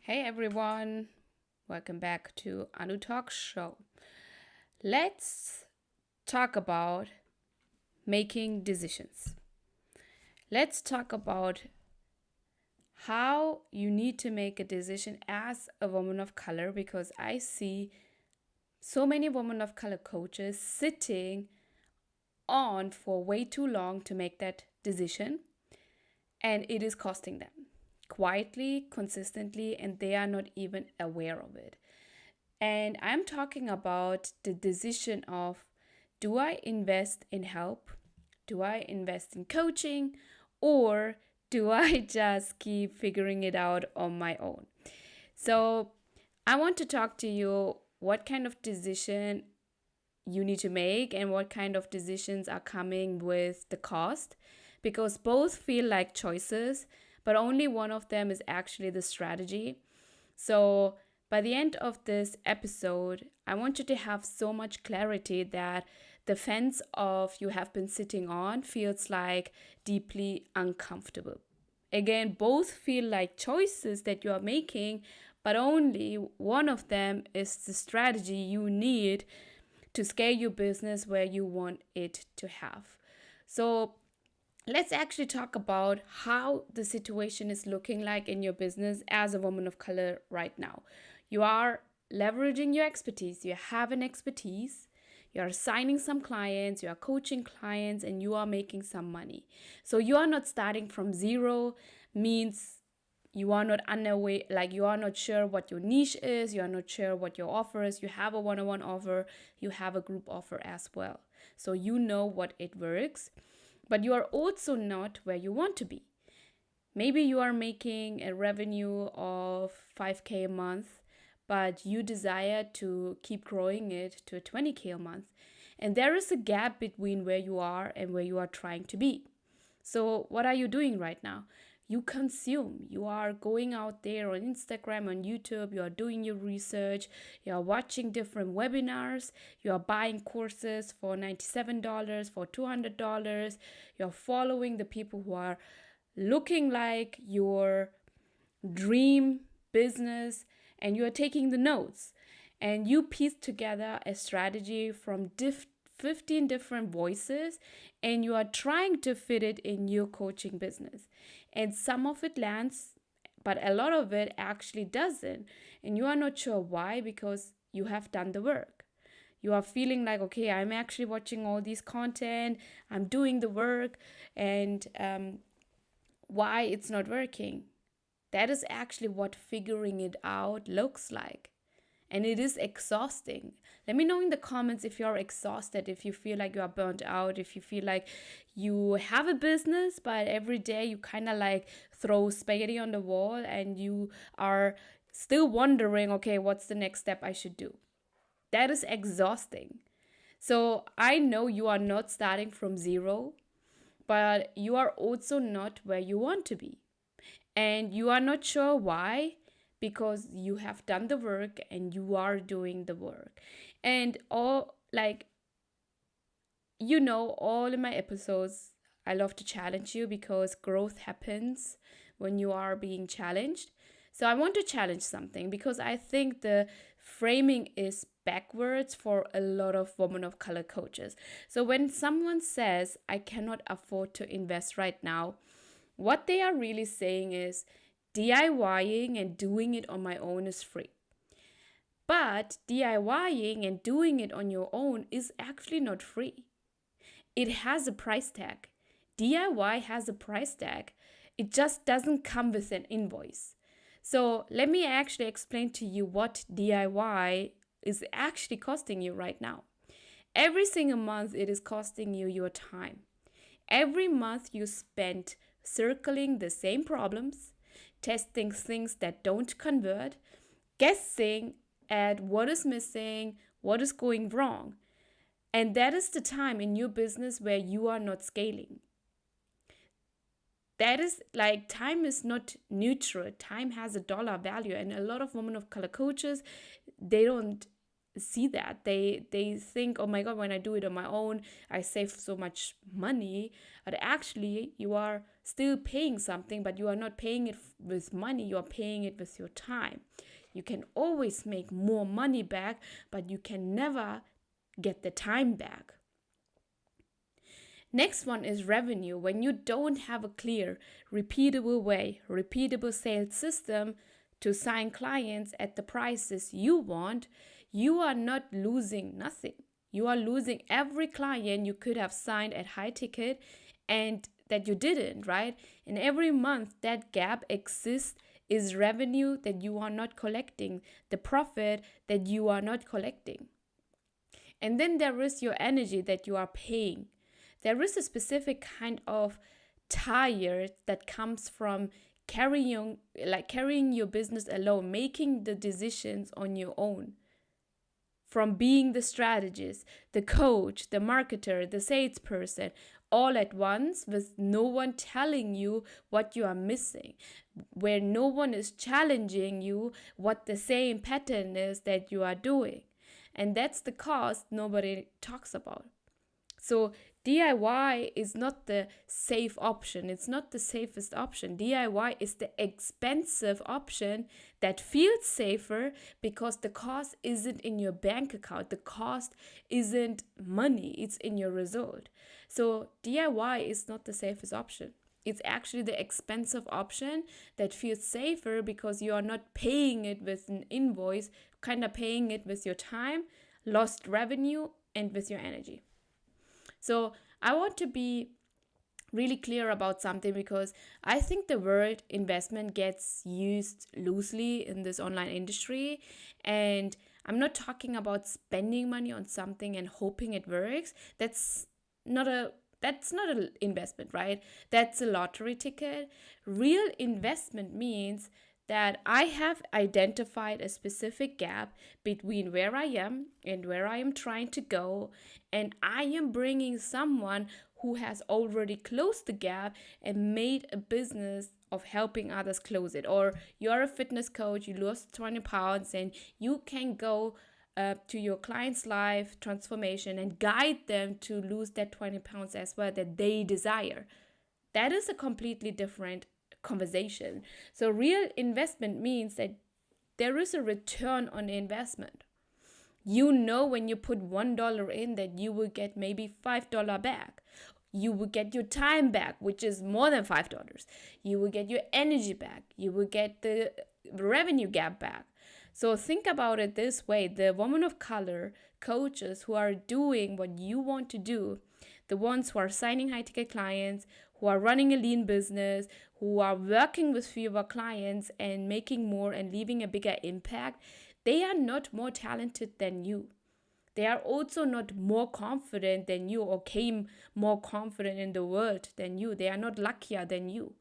Hey everyone, welcome back to Talk Show. Let's talk about making decisions. Let's talk about how you need to make a decision as a woman of color because I see so many women of color coaches sitting on for way too long to make that decision, and it is costing them quietly, consistently, and they are not even aware of it. And I'm talking about the decision of, do I invest in help? Do I invest in coaching? Or do I just keep figuring it out on my own? So I want to talk to you what kind of decision you need to make and what kind of decisions are coming with the cost, because both feel like choices, but only one of them is actually the strategy. So by the end of this episode, I want you to have so much clarity that the fence of you have been sitting on feels like deeply uncomfortable. Again, both feel like choices that you are making, but only one of them is the strategy you need to scale your business where you want it to have. So let's actually talk about how the situation is looking like in your business as a woman of color right now. You are leveraging your expertise, you have an expertise, you are signing some clients, you are coaching clients, and you are making some money. So you are not starting from zero, means you are not unaware, like you are not sure what your niche is, you are not sure what your offer is. You have a one-on-one offer, you have a group offer as well. So you know what it works, but you are also not where you want to be. Maybe you are making a revenue of 5K a month, but you desire to keep growing it to 20K a month. And there is a gap between where you are and where you are trying to be. So what are you doing right now? You consume. You are going out there on Instagram, on YouTube, you are doing your research, you are watching different webinars, you are buying courses for $97, for $200, you're following the people who are looking like your dream business, and you are taking the notes, and you piece together a strategy from 15 different voices, and you are trying to fit it in your coaching business. And some of it lands, but a lot of it actually doesn't. And you are not sure why, because you have done the work. You are feeling like, okay, I'm actually watching all these content, I'm doing the work, and why it's not working. That is actually what figuring it out looks like. And it is exhausting. Let me know in the comments if you're exhausted, if you feel like you are burnt out, if you feel like you have a business, but every day you kind of like throw spaghetti on the wall and you are still wondering, okay, what's the next step I should do? That is exhausting. So I know you are not starting from zero, but you are also not where you want to be. And you are not sure why, because you have done the work and you are doing the work. And all in my episodes, I love to challenge you because growth happens when you are being challenged. So I want to challenge something because I think the framing is backwards for a lot of women of color coaches. So when someone says, I cannot afford to invest right now, what they are really saying is DIYing and doing it on my own is free. But DIYing and doing it on your own is actually not free. It has a price tag. DIY has a price tag. It just doesn't come with an invoice. So let me actually explain to you what DIY is actually costing you right now. Every single month, it is costing you your time. Every month you spend circling the same problems, testing things that don't convert, guessing at what is missing, what is going wrong. And that is the time in your business where you are not scaling. That is like, time is not neutral. Time has a dollar value. And a lot of women of color coaches, they don't see that. They think, oh my God, when I do it on my own, I save so much money. But actually, you are still paying something, but you are not paying it with money, you are paying it with your time. You can always make more money back, but you can never get the time back. Next one is revenue. When you don't have a clear, repeatable sales system to sign clients at the prices you want, you are not losing nothing. You are losing every client you could have signed at high ticket and that you didn't, right? And every month that gap exists is revenue that you are not collecting, the profit that you are not collecting. And then there is your energy that you are paying. There is a specific kind of tired that comes from carrying your business alone, making the decisions on your own. From being the strategist, the coach, the marketer, the salesperson, all at once, with no one telling you what you are missing, where no one is challenging you what the same pattern is that you are doing. And that's the cost nobody talks about. So DIY is not the safe option. It's not the safest option. DIY is the expensive option that feels safer because the cost isn't in your bank account. The cost isn't money. It's in your result. So DIY is not the safest option. It's actually the expensive option that feels safer because you are not paying it with an invoice, kind of paying it with your time, lost revenue, and with your energy. So I want to be really clear about something because I think the word investment gets used loosely in this online industry. And I'm not talking about spending money on something and hoping it works. That's not an investment, right? That's a lottery ticket. Real investment means that I have identified a specific gap between where I am and where I am trying to go, and I am bringing someone who has already closed the gap and made a business of helping others close it. Or you're a fitness coach, you lost 20 pounds, and you can go to your client's life transformation and guide them to lose that 20 pounds as well that they desire. That is a completely different conversation. So real investment means that there is a return on investment. You know, when you put $1 in, that you will get maybe $5 back. You will get your time back, which is more than $5. You will get your energy back. You will get the revenue gap back. So think about it this way. The women of color coaches who are doing what you want to do, the ones who are signing high-ticket clients, who are running a lean business, who are working with fewer clients and making more and leaving a bigger impact, they are not more talented than you. They are also not more confident than you or came more confident in the world than you. They are not luckier than you.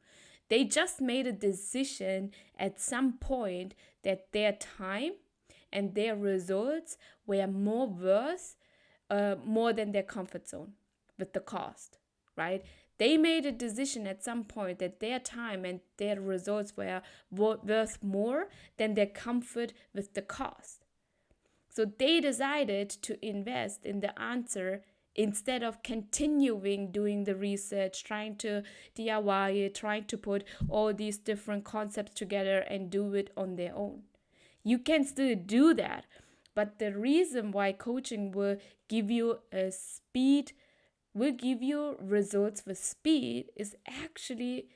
They just made a decision at some point that their time and their results were more worth more than their comfort zone with the cost, right? They made a decision at some point that their time and their results were worth more than their comfort with the cost. So they decided to invest in the answer instead of continuing doing the research, trying to DIY it, trying to put all these different concepts together and do it on their own. You can still do that, but the reason why coaching will give you results with speed is actually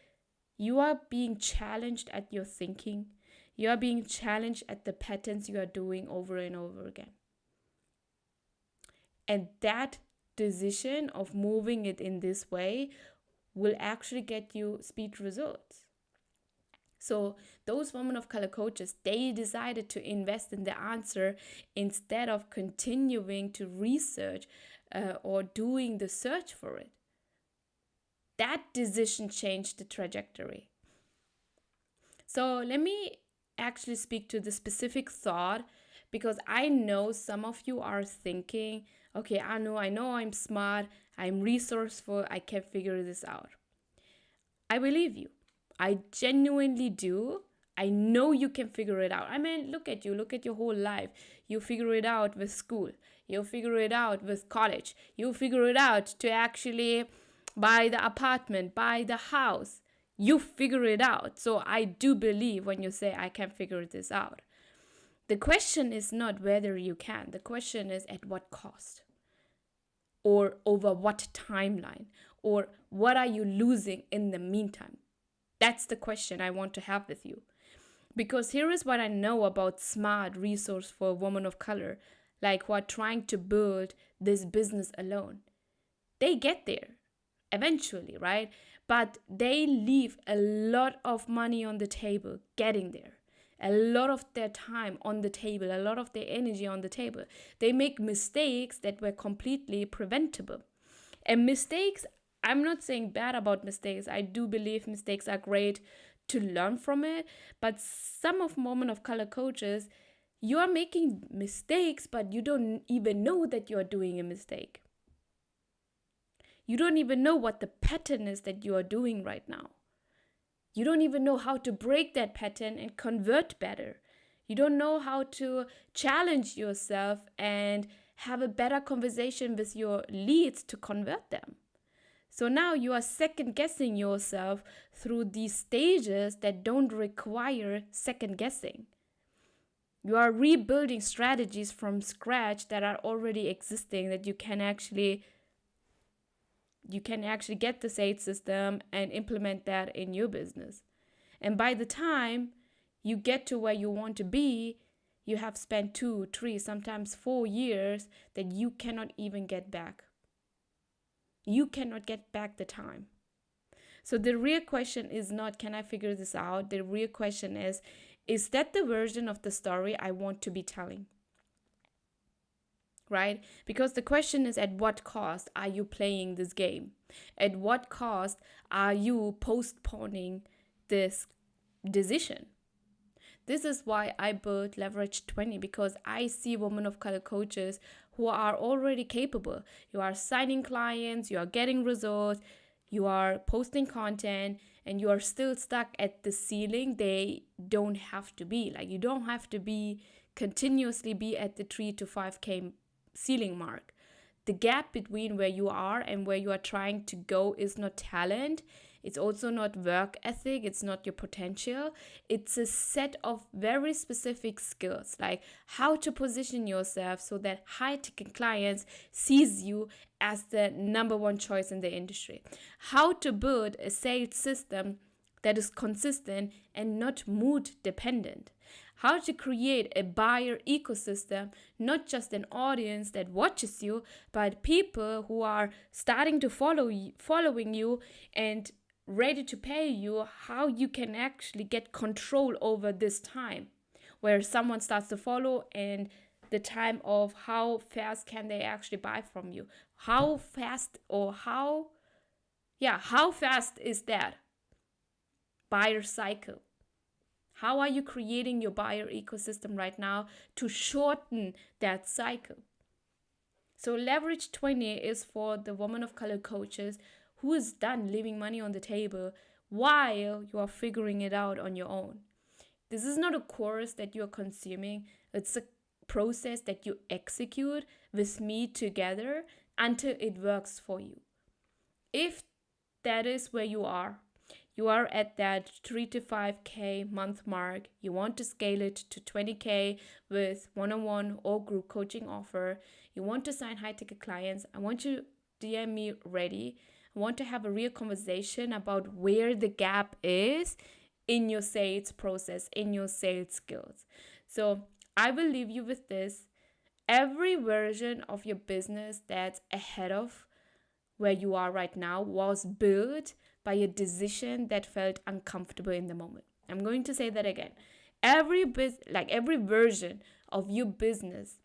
you are being challenged at your thinking. You are being challenged at the patterns you are doing over and over again. And that decision of moving it in this way will actually get you speed results. So those women of color coaches, they decided to invest in the answer instead of continuing to research or doing the search for it. That decision changed the trajectory. So let me actually speak to the specific thought, because I know some of you are thinking, okay, I know I'm smart, I'm resourceful, I can figure this out. I believe you. I genuinely do. I know you can figure it out. I mean, look at your whole life. You figure it out with school. You figure it out with college. You figure it out to actually buy the apartment, buy the house. You figure it out. So I do believe when you say, I can figure this out. The question is not whether you can. The question is at what cost? Or over what timeline? Or what are you losing in the meantime? That's the question I want to have with you. Because here is what I know about smart resource for women of color, like who are trying to build this business alone. They get there eventually, right? But they leave a lot of money on the table getting there. A lot of their time on the table, a lot of their energy on the table. They make mistakes that were completely preventable. And mistakes, I'm not saying bad about mistakes. I do believe mistakes are great to learn from it. But some of women of color coaches, you are making mistakes, but you don't even know that you are doing a mistake. You don't even know what the pattern is that you are doing right now. You don't even know how to break that pattern and convert better. You don't know how to challenge yourself and have a better conversation with your leads to convert them. So now you are second guessing yourself through these stages that don't require second guessing. You are rebuilding strategies from scratch that are already existing, that you can actually get the sales system and implement that in your business. And by the time you get to where you want to be, you have spent 2, 3, sometimes 4 years that you cannot even get back. You cannot get back the time. So the real question is not, can I figure this out? The real question is that the version of the story I want to be telling? Right? Because the question is, at what cost are you playing this game? At what cost are you postponing this decision? This is why I built Leverage 20, because I see women of color coaches who are already capable. You are signing clients, you are getting results, you are posting content, and you are still stuck at the ceiling. They don't have to be. Like, you don't have to be continuously be at the 3 to 5K ceiling mark. The gap between where you are and where you are trying to go is not talent. It's also not work ethic. It's not your potential. It's a set of very specific skills, like how to position yourself so that high-ticket clients sees you as the number one choice in the industry. How to build a sales system that is consistent and not mood dependent. How to create a buyer ecosystem, not just an audience that watches you, but people who are starting to following you and ready to pay you. How you can actually get control over this time, where someone starts to follow, and the time of how fast can they actually buy from you. How fast is that buyer cycle? How are you creating your buyer ecosystem right now to shorten that cycle? So Leverage 20 is for the woman of color coaches who is done leaving money on the table while you are figuring it out on your own. This is not a course that you're consuming. It's a process that you execute with me together until it works for you. If that is where you are at that 3 to 5K month mark, you want to scale it to 20K with one-on-one or group coaching offer, you want to sign high-ticket clients, I want you to DM me ready. I want to have a real conversation about where the gap is in your sales process, in your sales skills. So I will leave you with this. Every version of your business that's ahead of where you are right now was built by a decision that felt uncomfortable in the moment. I'm going to say that again. Every version of your business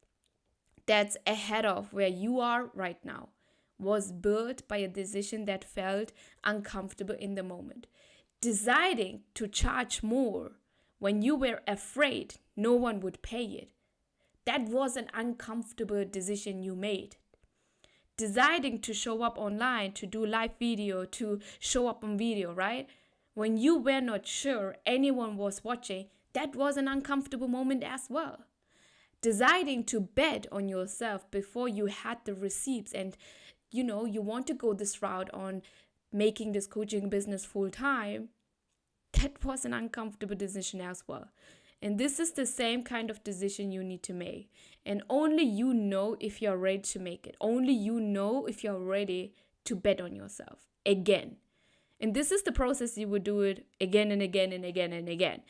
that's ahead of where you are right now was built by a decision that felt uncomfortable in the moment. Deciding to charge more when you were afraid no one would pay it, that was an uncomfortable decision you made. Deciding to show up online, to do live video, to show up on video, right? When you were not sure anyone was watching, that was an uncomfortable moment as well. Deciding to bet on yourself before you had the receipts and you want to go this route on making this coaching business full time, that was an uncomfortable decision as well. And this is the same kind of decision you need to make. And only you know if you're ready to make it. Only you know if you're ready to bet on yourself again. And this is the process you would do it again and again and again and again.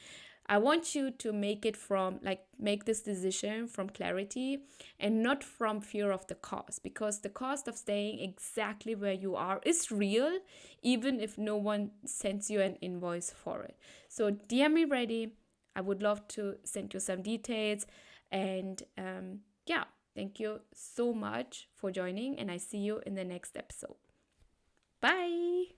I want you to make it from, make this decision from clarity and not from fear of the cost, because the cost of staying exactly where you are is real, even if no one sends you an invoice for it. So DM me ready. I would love to send you some details. And yeah, thank you so much for joining, and I see you in the next episode. Bye.